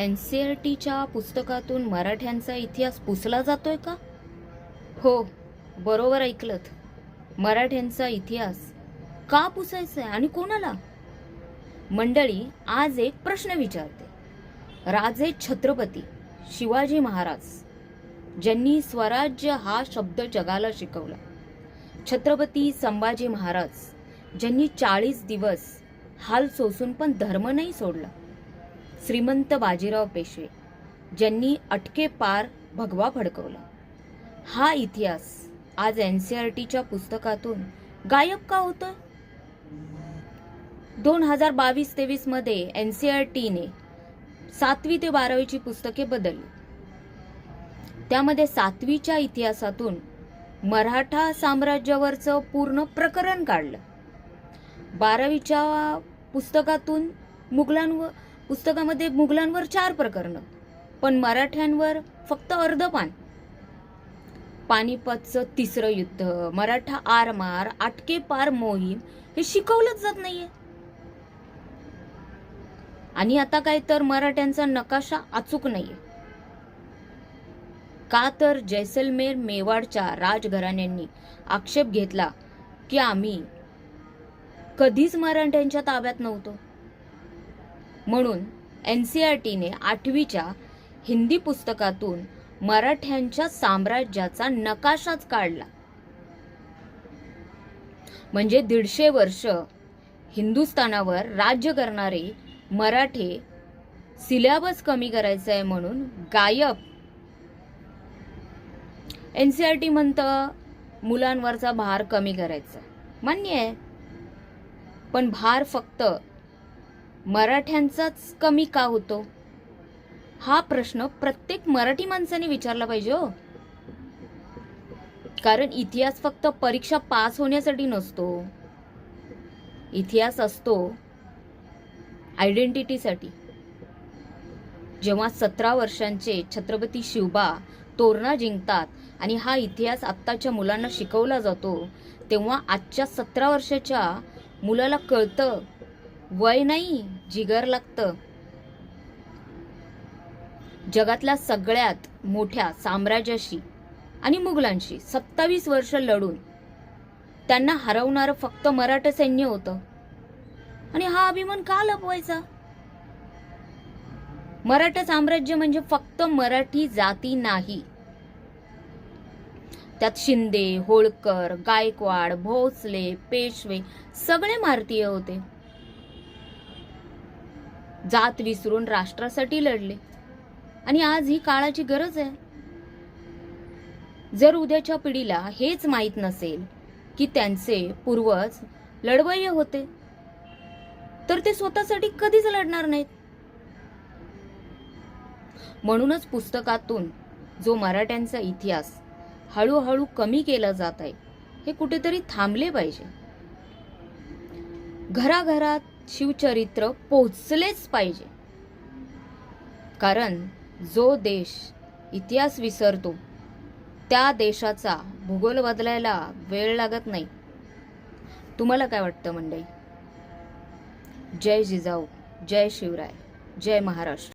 NCERTच्या पुस्तकातून मराठ्यांचा इतिहास पुसला जातोय का? हो, बरोबर ऐकलत. मराठ्यांचा इतिहास का पुसायचा आहे आणि कोणाला? मंडळी, आज एक प्रश्न विचारते. राजे छत्रपती शिवाजी महाराज ज्यांनी स्वराज्य हा शब्द जगाला शिकवला, छत्रपती संभाजी महाराज ज्यांनी 40 दिवस हाल सोसून पण धर्म नाही सोडला, श्रीमंत बाजीराव पेशवे ज्यांनी अटके पार भगवा फडकवला, हा इतिहास आज NCERTच्या पुस्तकातून गायब का होतोय? 2022-23 मध्ये NCERTने 7वी ते 12वीची पुस्तके बदलली. त्यामध्ये 7वीच्या इतिहासातून मराठा साम्राज्यावरचं पूर्ण प्रकरण काढलं. 12वीच्या पुस्तकामध्ये मुघलांवर 4 प्रकरणं, पण मराठ्यांवर फक्त अर्ध पान. पानिपतचं 3रं युद्ध, मराठा आरमार, आटके पार मोहीम हे शिकवलंच जात नाहीये. आणि आता काय तर मराठ्यांचा नकाशा अचूक नाहीये. का तर जैसलमेर मेवाडच्या राजघराण्यांनी आक्षेप घेतला की आम्ही कधीच मराठ्यांच्या ताब्यात नव्हतो. म्हणून NCERTने 8वीच्या हिंदी पुस्तकातून मराठ्यांच्या साम्राज्याचा नकाशाच काढला. म्हणजे 150 वर्ष हिंदुस्थानावर राज्य करणारे मराठे सिलेबस कमी करायचा आहे म्हणून गायब. NCERT म्हणतं मुलांवरचा भार कमी करायचा, मान्य आहे, पण भार फक्त मराठ्यांचाच कमी का होतो? हा प्रश्न प्रत्येक मराठी माणसाने विचारला पाहिजे हो. कारण इतिहास फक्त परीक्षा पास होण्यासाठी नसतो. इतिहास असतो आयडेंटिटीसाठी. जेव्हा 17 वर्षांचे छत्रपती शिवबा तोरणा जिंकतात आणि हा इतिहास आत्ताच्या मुलांना शिकवला जातो, तेव्हा आजच्या 17 वर्षाच्या मुलाला कळतं, वय नाही जिगर लागतं. जगातल्या सगळ्यात मोठ्या साम्राज्याशी आणि मुघलांशी 27 वर्ष लढून त्यांना हरवणारं फक्त मराठा सैन्य होतं. आणि हा अभिमान का लपवायचा? मराठा साम्राज्य म्हणजे फक्त मराठी जाती नाही, त्यात शिंदे, होळकर, गायकवाड, भोसले, पेशवे सगळे भारतीय होते. जात विसरून राष्ट्रासाठी लढले आणि आज ही काळाची गरज आहे. जर उद्याच्या पिढीला हेच माहीत नसेल की त्यांचे पूर्वज लढवय्ये होते, तर ते स्वतःसाठी कधीच लढणार नाहीत. म्हणूनच पुस्तकातून जो मराठ्यांचा इतिहास हळूहळू कमी केला जात आहे, हे कुठेतरी थांबले पाहिजे. घराघरात शिवचरित्र पोहोचलेच पाहिजे. कारण जो देश इतिहास विसरतो त्या देशाचा भूगोल बदलायला वेळ लागत नाही. तुम्हाला काय वाटतं मंडळी? जय जिजाऊ, जय शिवराय, जय महाराष्ट्र.